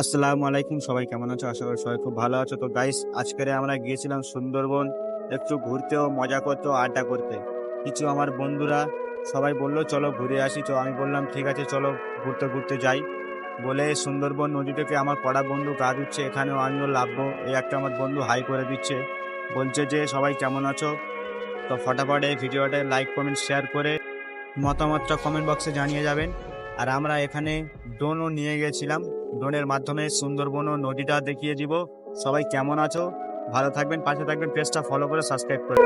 আসসালামু আলাইকুম, সবাই কেমন আছো? আশা করি সবাই খুব ভালো আছো। তো গাইস, আজকে আমরা গিয়েছিলাম সুন্দরবন একটু ঘুরতেও, মজা করতেও, আড্ডা করতে। কিছু আমার বন্ধুরা সবাই বললো চলো ঘুরে আসি। তো আমি বললাম ঠিক আছে চলো ঘুরতে ঘুরতে যাই বলে সুন্দরবন নদী থেকে আমার পড়া বন্ধু গা ধুচ্ছে, এখানেও আমিও লাভবো। এই একটা আমার বন্ধু হাই করে দিচ্ছে, বলছে যে সবাই কেমন আছো। তো ফটাফট এই ভিডিওটা লাইক কমেন্ট শেয়ার করে মতামতটা কমেন্ট বক্সে জানিয়ে যাবেন। আর আমরা এখানে ড্রোনও নিয়ে গেছিলাম, ড্রোনের মাধ্যমে সুন্দরবন ও নদীটা দেখিয়ে দিব। সবাই কেমন আছো, ভালো থাকবেন, পাশে থাকবেন, পেজটা ফলো করে সাবস্ক্রাইব করে